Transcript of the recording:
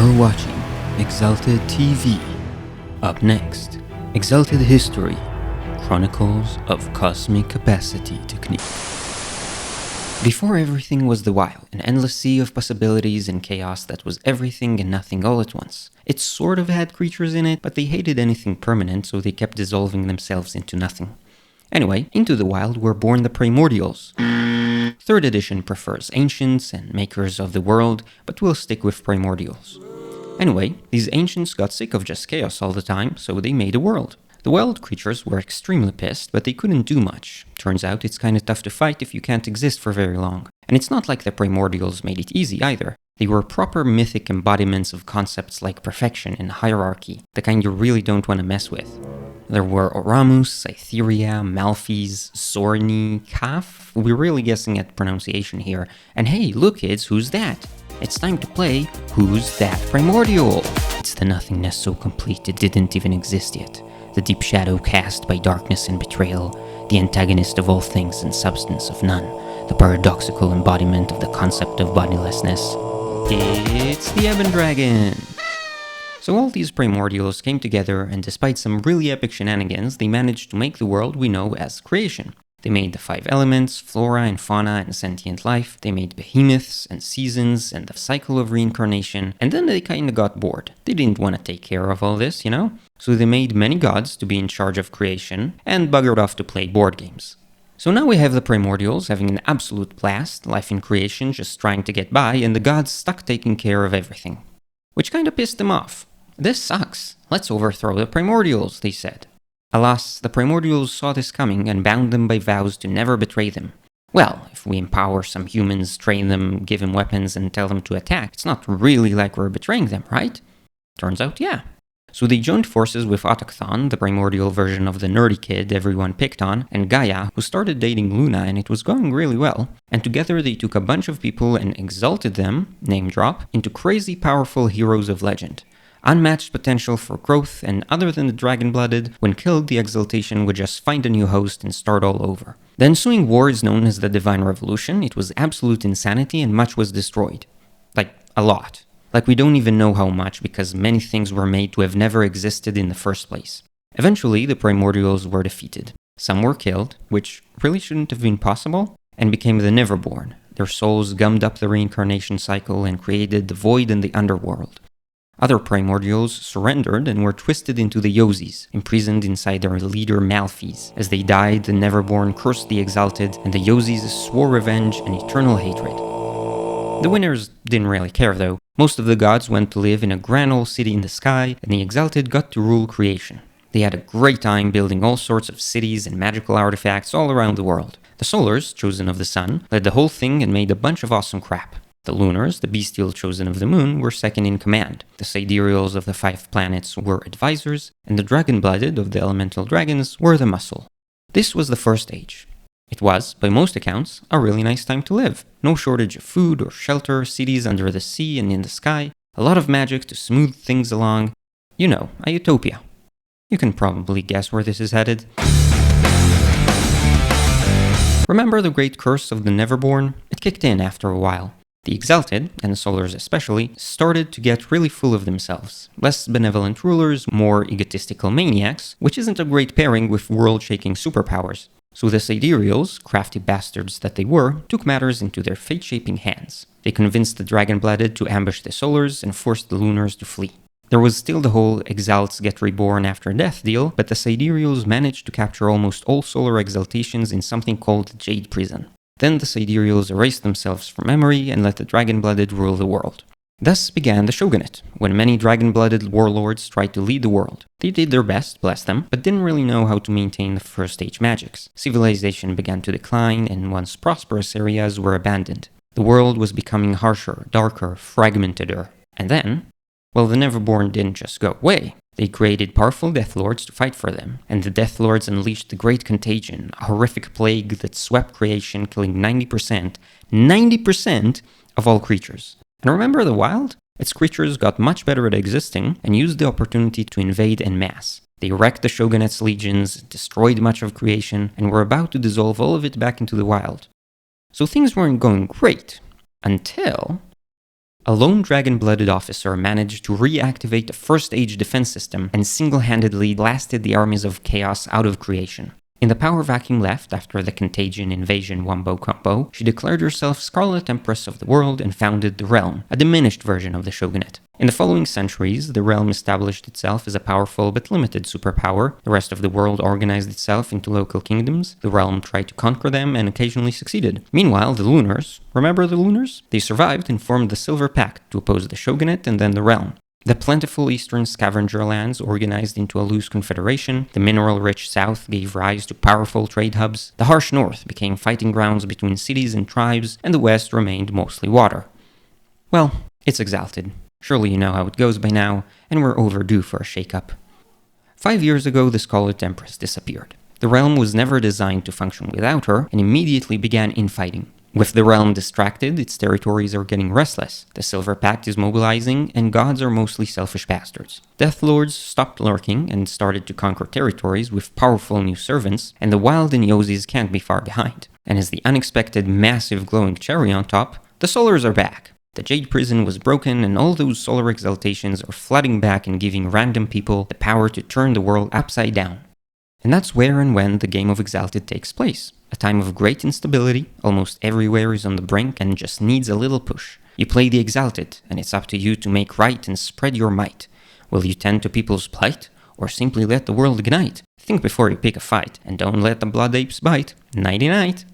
You're watching Exalted TV. Up next, Exalted History, Chronicles of Cosmic Capacity Technique. Before everything was the wild, an endless sea of possibilities and chaos that was everything and nothing all at once. It sort of had creatures in it, but they hated anything permanent, so they kept dissolving themselves into nothing. Anyway, into the wild were born the primordials. 3rd edition prefers ancients and makers of the world, but we'll stick with primordials. Anyway, these ancients got sick of just chaos all the time, so they made a world. The wild creatures were extremely pissed, but they couldn't do much. Turns out it's kinda tough to fight if you can't exist for very long. And it's not like the primordials made it easy either. They were proper mythic embodiments of concepts like perfection and hierarchy, the kind you really don't want to mess with. There were Oramus, Cytheria, Malphys, Zorni, Kaf. We're really guessing at pronunciation here. And hey, look kids, who's that? It's time to play Who's That Primordial? It's the nothingness so complete it didn't even exist yet. The deep shadow cast by darkness and betrayal, the antagonist of all things and substance of none, the paradoxical embodiment of the concept of bodilessness. It's the Ebon Dragon! So all these primordials came together, and despite some really epic shenanigans, they managed to make the world we know as creation. They made the 5 elements, flora and fauna and sentient life, they made behemoths and seasons and the cycle of reincarnation, and then they kinda got bored. They didn't want to take care of all this, you know? So they made many gods to be in charge of creation, and buggered off to play board games. So now we have the primordials having an absolute blast, life in creation just trying to get by, and the gods stuck taking care of everything. Which kinda pissed them off. This sucks. Let's overthrow the primordials, they said. Alas, the primordials saw this coming and bound them by vows to never betray them. Well, if we empower some humans, train them, give them weapons, and tell them to attack, it's not really like we're betraying them, right? Turns out, yeah. So they joined forces with Autochthon, the primordial version of the nerdy kid everyone picked on, and Gaia, who started dating Luna, and it was going really well. And together they took a bunch of people and exalted them, name drop, into crazy powerful heroes of legend. Unmatched potential for growth, and other than the dragon-blooded, when killed the exaltation would just find a new host and start all over. The ensuing war is known as the Divine Revolution. It was absolute insanity and much was destroyed. Like, a lot. Like we don't even know how much because many things were made to have never existed in the first place. Eventually, the primordials were defeated. Some were killed, which really shouldn't have been possible, and became the Neverborn. Their souls gummed up the reincarnation cycle and created the void and the underworld. Other primordials surrendered and were twisted into the Yozis, imprisoned inside their leader Malphys. As they died, the Neverborn cursed the Exalted, and the Yozis swore revenge and eternal hatred. The winners didn't really care though. Most of the gods went to live in a grand old city in the sky, and the Exalted got to rule creation. They had a great time building all sorts of cities and magical artifacts all around the world. The Solars, chosen of the sun, led the whole thing and made a bunch of awesome crap. The Lunars, the bestial chosen of the moon, were second in command. The sidereals of the 5 planets were advisors, and the dragon-blooded of the elemental dragons were the muscle. This was the first age. It was, by most accounts, a really nice time to live. No shortage of food or shelter, cities under the sea and in the sky, a lot of magic to smooth things along. You know, a utopia. You can probably guess where this is headed. Remember the great curse of the Neverborn? It kicked in after a while. The Exalted, and the Solars especially, started to get really full of themselves. Less benevolent rulers, more egotistical maniacs, which isn't a great pairing with world-shaking superpowers. So the sidereals, crafty bastards that they were, took matters into their fate-shaping hands. They convinced the dragon-blooded to ambush the Solars and forced the Lunars to flee. There was still the whole Exalts get reborn after death deal, but the sidereals managed to capture almost all Solar exaltations in something called the Jade Prison. Then the sidereals erased themselves from memory and let the dragon-blooded rule the world. Thus began the shogunate, when many dragon-blooded warlords tried to lead the world. They did their best, bless them, but didn't really know how to maintain the first-stage magics. Civilization began to decline, and once prosperous areas were abandoned. The world was becoming harsher, darker, fragmenteder. And then, well, the Neverborn didn't just go away. They created powerful Death Lords to fight for them, and the Death Lords unleashed the Great Contagion, a horrific plague that swept creation, killing 90% of all creatures. And remember the Wild? Its creatures got much better at existing, and used the opportunity to invade en masse. They wrecked the Shogunate's legions, destroyed much of creation, and were about to dissolve all of it back into the Wild. So things weren't going great, until A lone dragon-blooded officer managed to reactivate the First Age defense system and single-handedly blasted the armies of chaos out of creation. In the power vacuum left after the Contagion invasion wombo combo, she declared herself Scarlet Empress of the world and founded the Realm, a diminished version of the shogunate. In the following centuries, the Realm established itself as a powerful but limited superpower. The rest of the world organized itself into local kingdoms. The Realm tried to conquer them and occasionally succeeded. Meanwhile, the Lunars, remember the Lunars? They survived and formed the Silver Pact to oppose the shogunate and then the Realm. The plentiful eastern scavenger lands organized into a loose confederation, the mineral-rich south gave rise to powerful trade hubs, the harsh north became fighting grounds between cities and tribes, and the west remained mostly water. Well, it's Exalted. Surely you know how it goes by now, and we're overdue for a shake-up. 5 years ago, the Scarlet Empress disappeared. The realm was never designed to function without her, and immediately began infighting. With the realm distracted, its territories are getting restless, the Silver Pact is mobilizing, and gods are mostly selfish bastards. Death Lords stopped lurking and started to conquer territories with powerful new servants, and the Wild and Yozis can't be far behind. And as the unexpected massive glowing cherry on top, the Solars are back. The Jade Prison was broken, and all those solar exaltations are flooding back and giving random people the power to turn the world upside down. And that's where and when the game of Exalted takes place. A time of great instability, almost everywhere is on the brink and just needs a little push. You play the Exalted, and it's up to you to make right and spread your might. Will you tend to people's plight, or simply let the world ignite? Think before you pick a fight, and don't let the blood apes bite. Nighty-night.